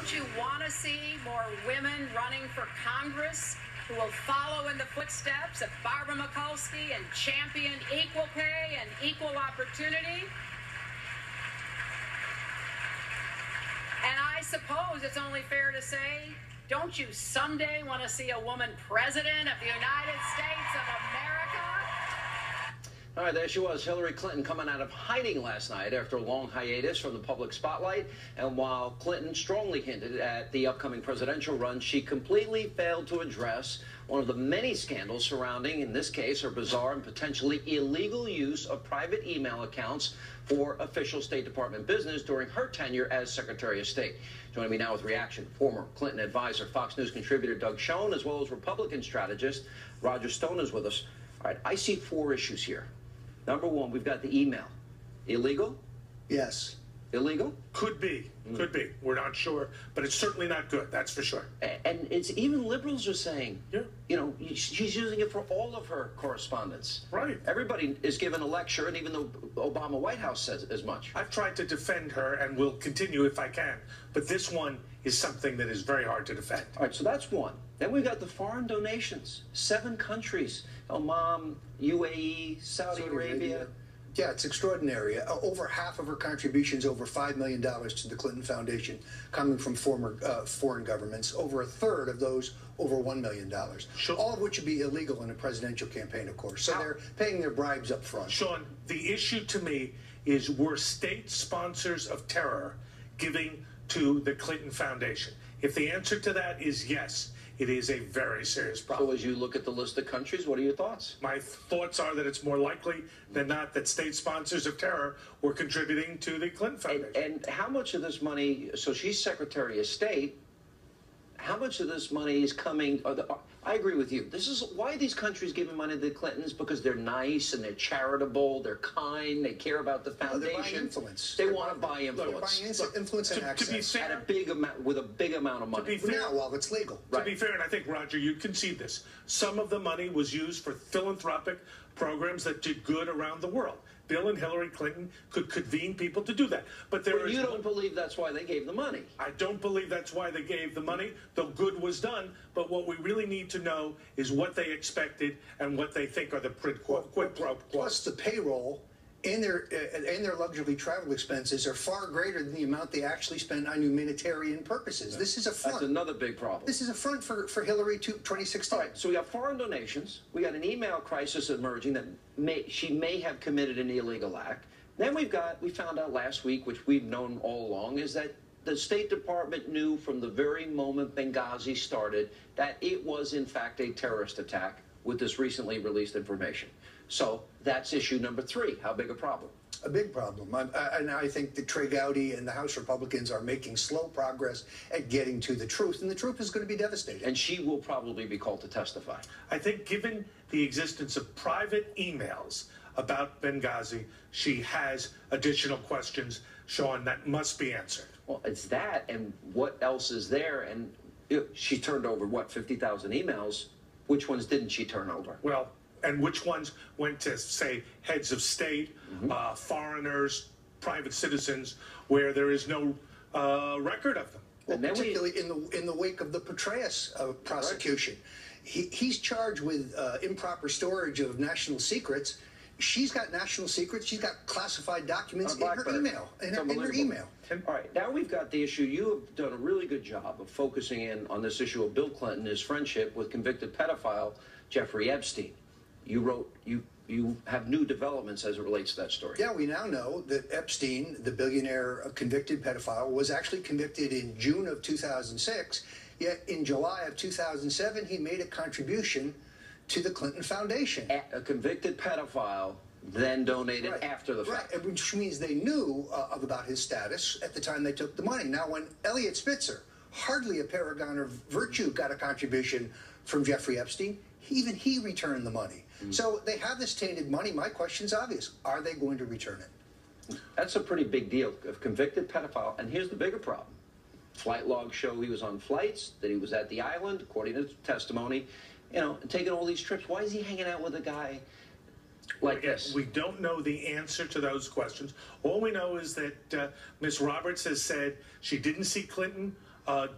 Don't you want to see more women running for Congress who will follow in the footsteps of Barbara Mikulski and champion equal pay and equal opportunity? And I suppose it's only fair to say, don't you someday want to see a woman president of the United States of America? All right, there she was, Hillary Clinton, coming out of hiding last night after a long hiatus from the public spotlight. And while Clinton strongly hinted at the upcoming presidential run, she completely failed to address one of the many scandals surrounding, in this case, her bizarre and potentially illegal use of private email accounts for official State Department business during her tenure as Secretary of State. Joining me now with reaction, former Clinton advisor, Fox News contributor Doug Schoen, as well as Republican strategist Roger Stone is with us. All right, I see 4 issues here. Number 1, we've got the email. Illegal? Yes. Illegal? Could be. Could be. We're not sure, but it's certainly not good. That's for sure. And it's even liberals are saying, yeah, you know, she's using it for all of her correspondence. Right. Everybody is given a lecture, and even the Obama White House says as much. I've tried to defend her and will continue if I can, but this one is something that is very hard to defend. All right, so that's one. Then we've got the foreign donations. 7 countries. Oman, UAE, Saudi Arabia. Yeah, it's extraordinary. Over half of her contributions, over $5 million to the Clinton Foundation, coming from former foreign governments. Over a third of those, over $1 million. Sure. All of which would be illegal in a presidential campaign, of course. So they're paying their bribes up front. Sean, the issue to me is, were state sponsors of terror giving to the Clinton Foundation? If the answer to that is yes, it is a very serious problem. So as you look at the list of countries, what are your thoughts? My thoughts are that it's more likely than not that state sponsors of terror were contributing to the Clinton Foundation. And how much of this money, so she's Secretary of State, how much of this money is coming, I agree with you. This is why these countries giving money to the Clintons, because they're nice and they're charitable, they're kind, they care about the foundation. They're buying influence. They want to buy influence. They're buying influence and access. To be fair, at a big amount, with a big amount of money. To be fair, now, while it's legal. To be fair, and I think, Roger, you concede this, some of the money was used for philanthropic programs that did good around the world. Bill and Hillary Clinton could convene people to do that. But you don't believe that's why they gave the money? I don't believe that's why they gave the money, though good was done. But what we really need to know is what they expected and what they think are the quid pro quo. Plus the payroll and their luxury travel expenses are far greater than the amount they actually spend on humanitarian purposes. Yeah. This is a front. That's another big problem. This is a front for Hillary 2016. All right, so we got foreign donations. We got an email crisis emerging that she may have committed an illegal act. Then we found out last week, which we've known all along, is that the State Department knew from the very moment Benghazi started that it was in fact a terrorist attack with this recently released information. So that's issue number 3. How big a problem? A big problem. And I think that Trey Gowdy and the House Republicans are making slow progress at getting to the truth, and the truth is going to be devastating. And she will probably be called to testify. I think given the existence of private emails about Benghazi, she has additional questions, Sean, that must be answered. Well, it's that, and what else is there? And she turned over, what, 50,000 emails? Which ones didn't she turn over? Well, and which ones went to, say, heads of state, foreigners, private citizens, where there is no record of them? Well, particularly in the wake of the Petraeus prosecution. Right. He's charged with improper storage of national secrets. She's got national secrets. She's got classified documents in her email. In her email. All right, now we've got the issue. You have done a really good job of focusing in on this issue of Bill Clinton, his friendship with convicted pedophile Jeffrey Epstein. You have new developments as it relates to that story. Yeah, we now know that Epstein, the billionaire convicted pedophile, was actually convicted in June of 2006. Yet in July of 2007, he made a contribution to the Clinton Foundation. A convicted pedophile then donated after the fact. Right, which means they knew about his status at the time they took the money. Now, when Elliot Spitzer, hardly a paragon of virtue, got a contribution from Jeffrey Epstein, even he returned the money. So they have this tainted money. My question's obvious. Are they going to return it? That's a pretty big deal. A convicted pedophile. And here's the bigger problem. Flight logs show he was on flights, that he was at the island, according to testimony, you know, and taking all these trips. Why is he hanging out with a guy Like this. We don't know the answer to those questions. All we know is that Ms. Roberts has said she didn't see Clinton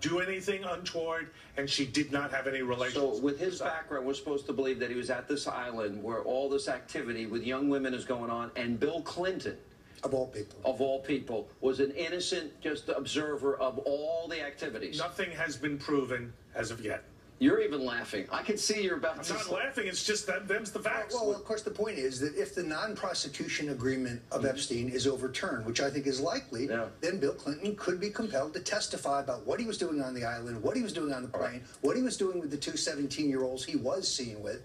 do anything untoward, and she did not have any relations. So with his background, we're supposed to believe that he was at this island where all this activity with young women is going on, and Bill Clinton, of all people, was an innocent just observer of all the activities. Nothing has been proven as of yet. You're even laughing. I can see you're about to. I'm not laughing. It's just them's the facts. Well, of course, the point is that if the non-prosecution agreement of Epstein is overturned, which I think is likely, then Bill Clinton could be compelled to testify about what he was doing on the island, what he was doing on the plane, what he was doing with the two 17-year-olds he was seen with.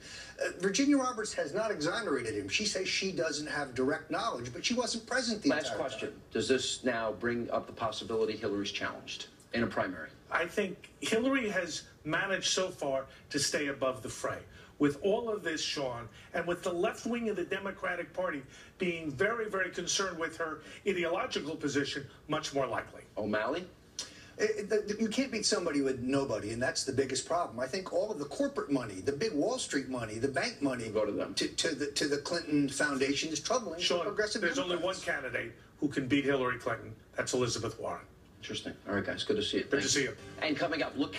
Virginia Roberts has not exonerated him. She says she doesn't have direct knowledge, but she wasn't present the entire time. Last question. Does this now bring up the possibility Hillary's challenged in a primary? I think Hillary has managed so far to stay above the fray. With all of this, Sean, and with the left wing of the Democratic Party being very, very concerned with her ideological position, much more likely. O'Malley? You can't beat somebody with nobody, and that's the biggest problem. I think all of the corporate money, the big Wall Street money, the bank money, go to them. To the Clinton Foundation is troubling. Sean, progressive there's Democrats. only one candidate who can beat Hillary Clinton. That's Elizabeth Warren. Interesting. All right, guys. Good to see you. Good to see you. And coming up, look.